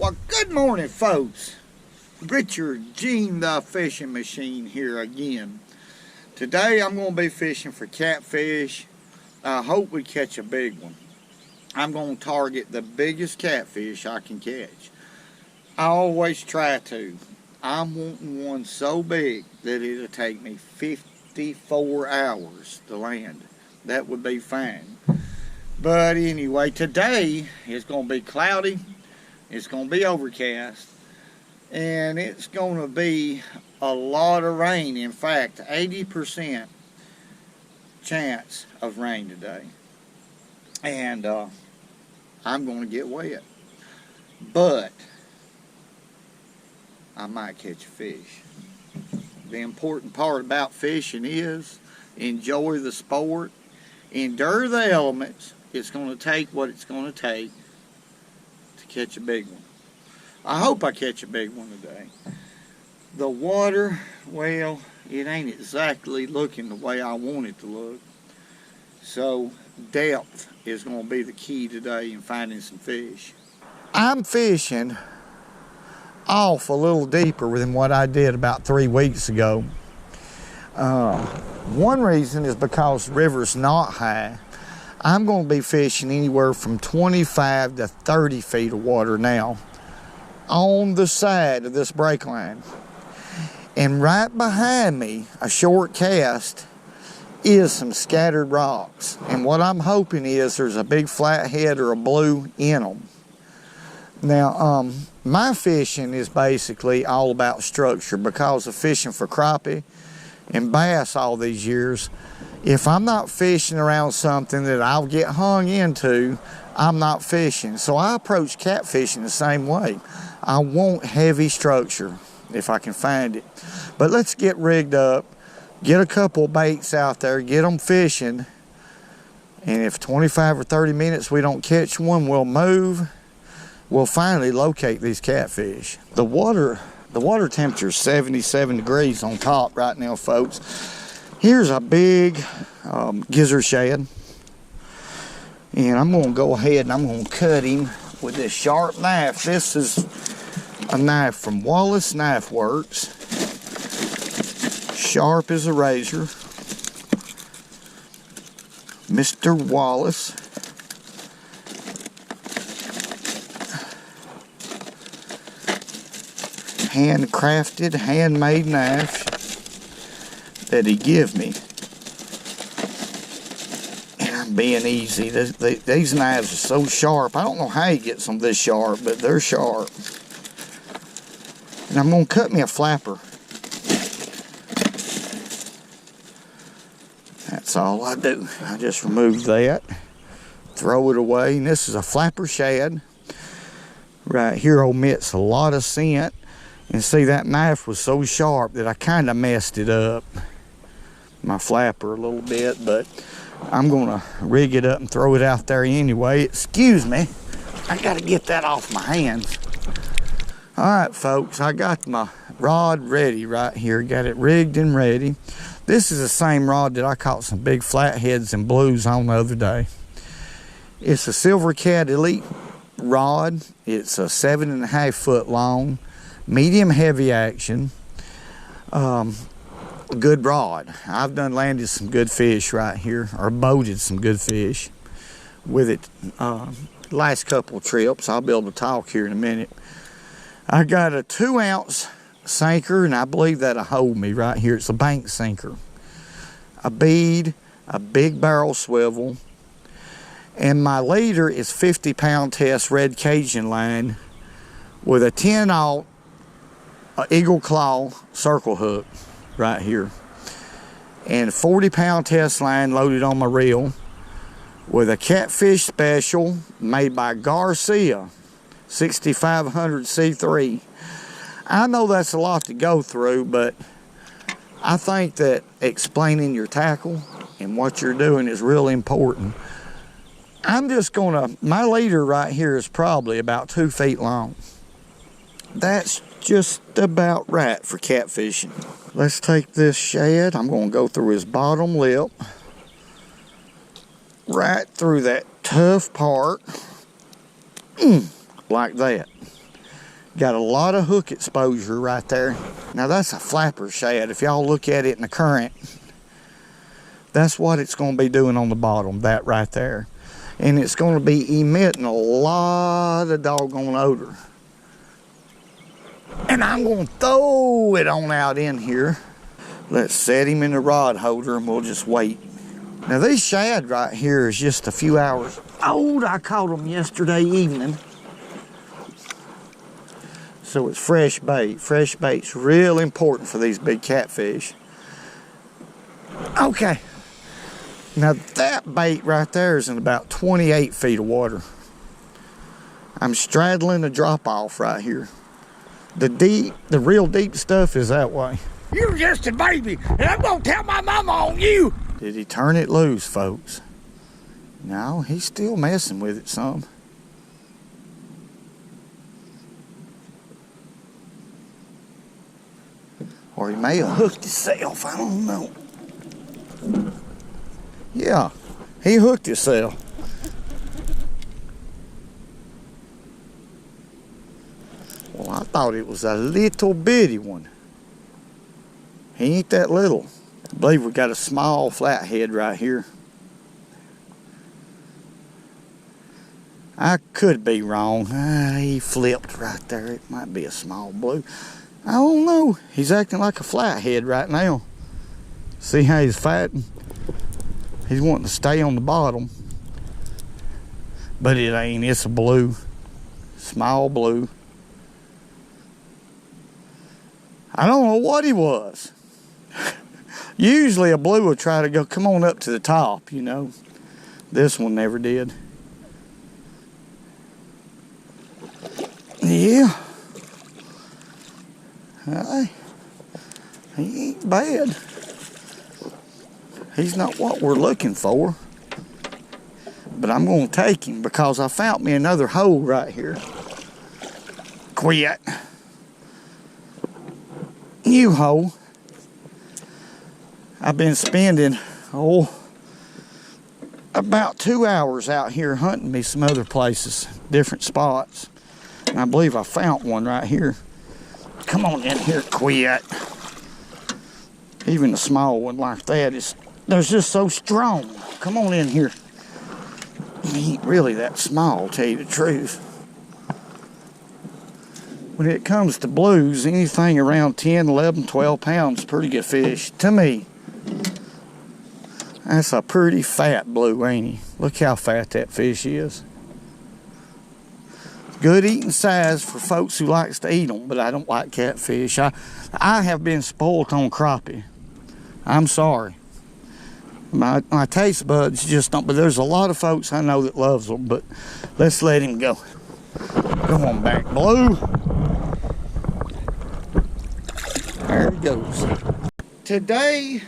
Well, good morning, folks. Richardgenethefishingmachine here again. Today I'm going to be fishing for catfish. I hope we catch a big one. I'm going to target the biggest catfish I can catch. I always try to. I'm wanting one so big that it'll take me 54 hours to land. That would be fine. But anyway, today it's going to be cloudy. It's going to be overcast. And it's going to be a lot of rain. In fact, 80% chance of rain today. And I'm going to get wet. But I might catch a fish. The important part about fishing is enjoy the sport, endure the elements. It's going to take what it's going to take to catch a big one. I hope I catch a big one today. The water, well, it ain't exactly looking the way I want it to look. So depth is going to be the key today in finding some fish. I'm fishing off a little deeper than what I did about 3 weeks ago. One reason is because the river's not high. I'm going to be fishing anywhere from 25 to 30 feet of water now on the side of this break line. And right behind me, a short cast, is some scattered rocks. And what I'm hoping is there's a big flathead or a blue in them. Now, my fishing is basically all about structure because of fishing for crappie and bass all these years. If I'm not fishing around something that I'll get hung into, I'm not fishing. So I approach catfishing the same way. I want heavy structure if I can find it. But let's get rigged up, get a couple baits out there, get them fishing. And if 25 or 30 minutes we don't catch one, we'll move. We'll finally locate these catfish. The water temperature is 77 degrees on top right now, folks. Here's a big gizzard shad. And I'm going to go ahead and I'm going to cut him with this sharp knife. This is a knife from Wallace Knife Works. Sharp as a razor. Mr. Wallace. Handcrafted, handmade knife that he give me. And I'm being easy. These knives are so sharp. I don't know how he gets them this sharp, but they're sharp. And I'm going to cut me a flapper. That's all I do. I just remove that, throw it away. And this is a flapper shad. Right here omits a lot of scent. And see, that knife was so sharp that I kind of messed it up, my flapper a little bit, but I'm going to rig it up and throw it out there anyway. Excuse me, I got to get that off my hands. All right, folks, I got my rod ready right here, got it rigged and ready. This is the same rod that I caught some big flatheads and blues on the other day. It's a Silver Cat Elite rod. It's a 7.5 foot long. Medium heavy action, good rod. I've done landed some good fish right here, or boated some good fish with it last couple of trips. I'll be able to talk here in a minute. I got a 2-ounce sinker, and I believe that'll hold me right here. It's a bank sinker. A bead, a big barrel swivel, and my leader is 50-pound test red Cajun line with a 10-aught Eagle Claw circle hook right here, and 40-pound test line loaded on my reel with a Catfish Special made by Garcia 6500 C3. I know that's a lot to go through, but I think that explaining your tackle and what you're doing is really important. I'm just gonna, my leader right here is probably about 2 feet long. That's just about right for catfishing. Let's take this shad. I'm going to go through his bottom lip, right through that tough part, like that. Got a lot of hook exposure right there. Now that's a flapper shad. If y'all look at it in the current, that's what it's going to be doing on the bottom, that right there. And it's going to be emitting a lot of doggone odor. And I'm going to throw it on out in here. Let's set him in the rod holder and we'll just wait. Now these shad right here is just a few hours old. I caught them yesterday evening. So it's fresh bait. Fresh bait's real important for these big catfish. Okay. Now that bait right there is in about 28 feet of water. I'm straddling the drop off right here. The real deep stuff is that way. You're just a baby, and I'm gonna tell my mama on you. Did he turn it loose, folks? No, he's still messing with it some. Or he may have hooked himself, I don't know. Yeah, he hooked himself. Well, I thought it was a little bitty one. He ain't that little. I believe we got a small flathead right here. I could be wrong. He flipped right there. It might be a small blue. I don't know. He's acting like a flathead right now. See how he's fighting? He's wanting to stay on the bottom. But it ain't. It's a blue. Small blue. I don't know what he was. Usually a blue will try to go, come on up to the top, you know. This one never did. Yeah. He ain't bad. He's not what we're looking for. But I'm going to take him because I found me another hole right here. Quit. New hole. I've been spending, about 2 hours out here hunting me some other places, different spots. And I believe I found one right here. Come on in here, quit. Even a small one like that they're just so strong. Come on in here. He ain't really that small, to tell you the truth. When it comes to blues, anything around 10, 11, 12 pounds, pretty good fish to me. That's a pretty fat blue, ain't he? Look how fat that fish is. Good eating size for folks who likes to eat them, but I don't like catfish. I have been spoiled on crappie. I'm sorry. My taste buds just don't, but there's a lot of folks I know that loves them, but let's let him go. Come on back, Blue. There he goes. Today,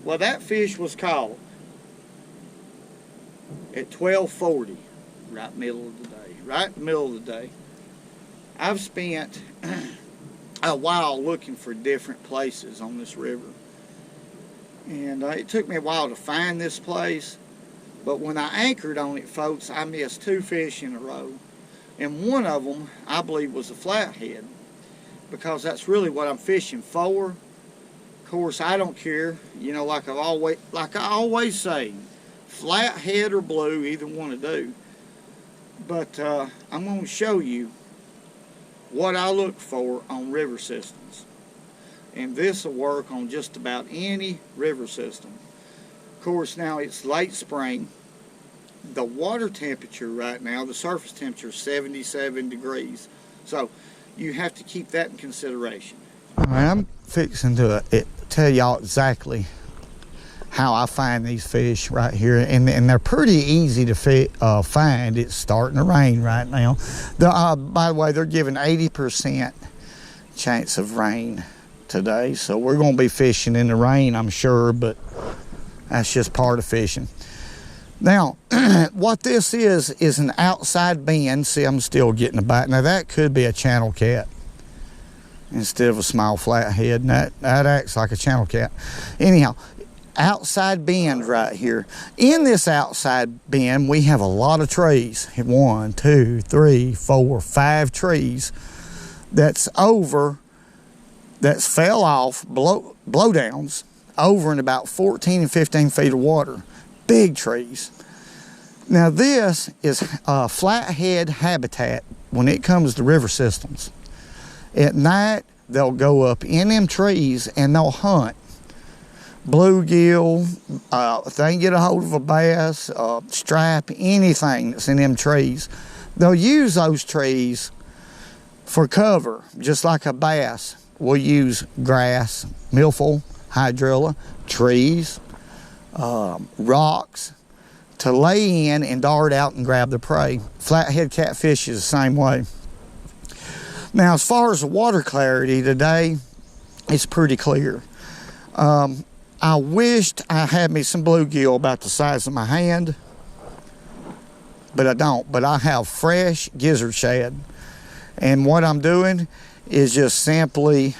well, that fish was caught at 12:40, right middle of the day. Right in the middle of the day. I've spent a while looking for different places on this river. And it took me a while to find this place. But when I anchored on it, folks, I missed 2 fish in a row. And one of them, I believe, was a flathead. Because that's really what I'm fishing for. Of course, I don't care. You know, like I always say, flathead or blue, either one to do. But I'm going to show you what I look for on river systems. And this will work on just about any river system. Of course, now it's late spring. The water temperature right now, the surface temperature is 77 degrees. So you have to keep that in consideration. All right, I'm fixing to tell y'all exactly how I find these fish right here, and they're pretty easy to find. It's starting to rain right now. By the way, they're giving 80% chance of rain today, so we're going to be fishing in the rain, I'm sure, but that's just part of fishing. Now, what this is an outside bend. See, I'm still getting a bite. Now, that could be a channel cat instead of a small flathead, and that acts like a channel cat. Anyhow, outside bend right here. In this outside bend, we have a lot of trees. 1, 2, 3, 4, 5 trees that's fell off, blowdowns, over in about 14 and 15 feet of water. Big trees. Now this is a flathead habitat when it comes to river systems. At night, they'll go up in them trees and they'll hunt. Bluegill, if they can get a hold of a bass, stripe, anything that's in them trees, they'll use those trees for cover, just like a bass. We'll use grass, milfoil, hydrilla, trees, rocks to lay in and dart out and grab the prey. Flathead catfish is the same way. Now, as far as the water clarity today, it's pretty clear. I wished I had me some bluegill about the size of my hand, but I don't. But I have fresh gizzard shad. And what I'm doing is just simply,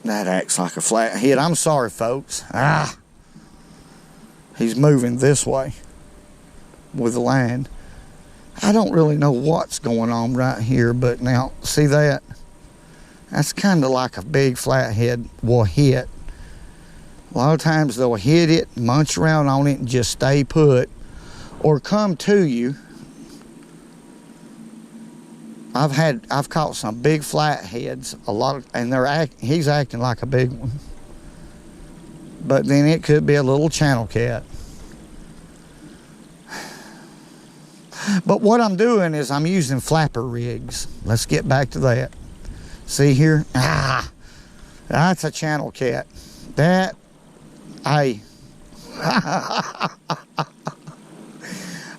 that acts like a flathead. I'm sorry, folks. He's moving this way with the line. I don't really know what's going on right here, but now, see that? That's kind of like a big flathead will hit. A lot of times they'll hit it, munch around on it, and just stay put, or come to you. I've caught some big flatheads, and he's acting like a big one. But then it could be a little channel cat. But what I'm doing is I'm using flapper rigs. Let's get back to that. See here? That's a channel cat.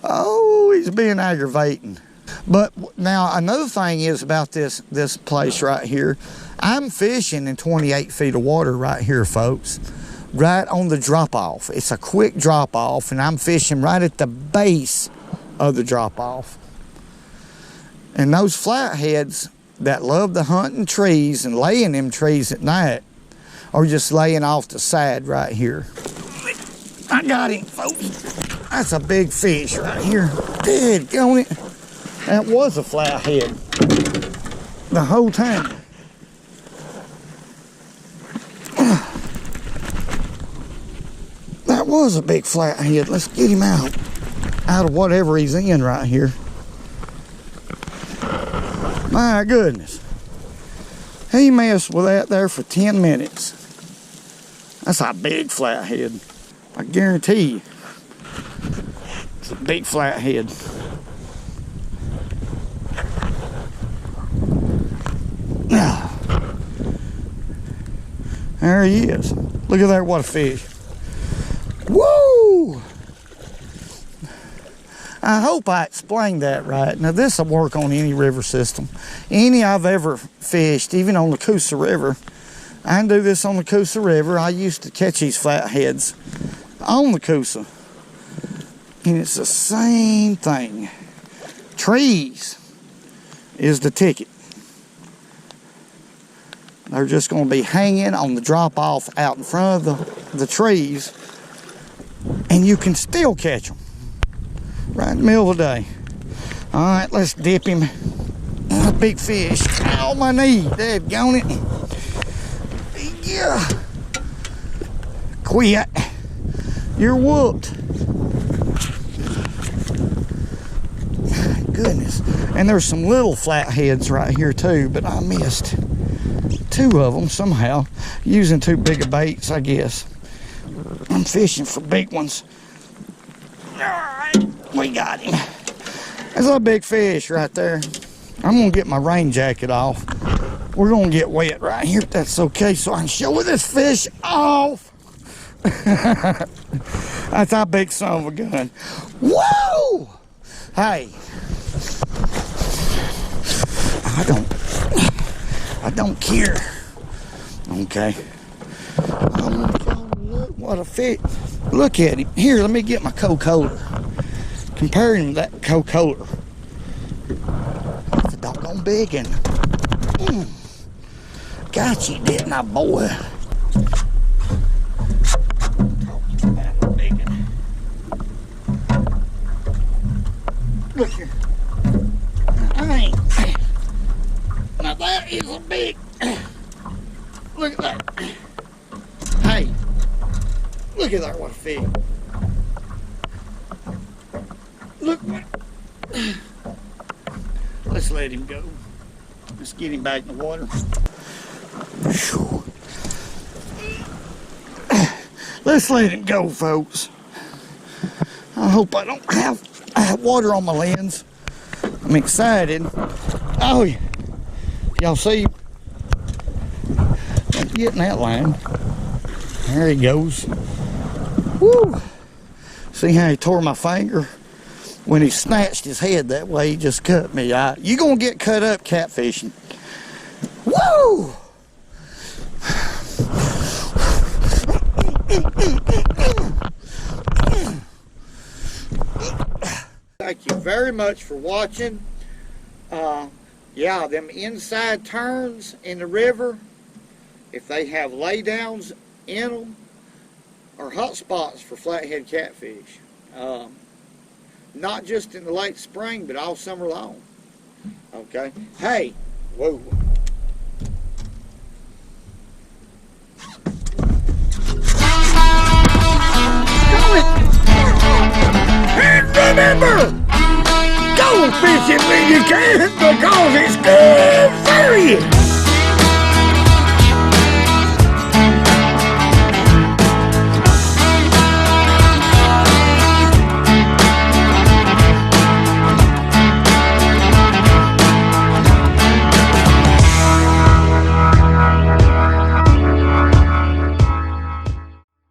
Oh, he's being aggravating. But now another thing is about this place right here. I'm fishing in 28 feet of water right here, folks. Right on the drop off. It's a quick drop off, and I'm fishing right at the base of the drop off. And those flatheads that love to hunt in trees and lay in them trees at night are just laying off the side right here. I got him, folks. That's a big fish right here. Daggone it. That was a flathead the whole time. That was a big flathead. Let's get him out of whatever he's in right here. My goodness. He messed with that there for 10 minutes. That's a big flathead. I guarantee you. It's a big flathead. There he is. Look at that, what a fish. Woo! I hope I explained that right. Now this will work on any river system. Any I've ever fished, even on the Coosa River. I can do this on the Coosa River. I used to catch these flatheads on the Coosa. And it's the same thing. Trees is the ticket. They're just going to be hanging on the drop-off out in front of the trees, and you can still catch them right in the middle of the day. All right, let's dip him. A big fish. Ow, my knee. Daggone it. Yeah. Quit. You're whooped. Goodness. And there's some little flatheads right here too, but I missed 2 of them somehow, using too big of baits, I guess. I'm fishing for big ones. All right, we got him. That's a big fish right there. I'm gonna get my rain jacket off. We're gonna get wet right here, if that's okay, so I can show this fish off. That's a big son of a gun. Whoa! Hey, I don't care. Okay. Look what a fish. Look at him. Here, let me get my Coca-Cola. Compare him to that Coca-Cola. That's a doggone big one. Got you, didn't I, boy? Look here. thing. Now that is a big, look at that. Hey, look at that, what a fish. Look what, let's let him go. Let's get him back in the water. Let's let him go, folks. I hope I don't have water on my lens. I'm excited. Oh, y'all see? I'm getting that line. There he goes. Woo! See how he tore my finger? When he snatched his head that way, he just cut me. You gonna get cut up catfishing. Woo! Thank you very much for watching. Yeah, them inside turns in the river, if they have laydowns in them, are hot spots for flathead catfish. Not just in the late spring, but all summer long. Okay. Hey, whoa. And remember, go fishing when you can, because it's good for you.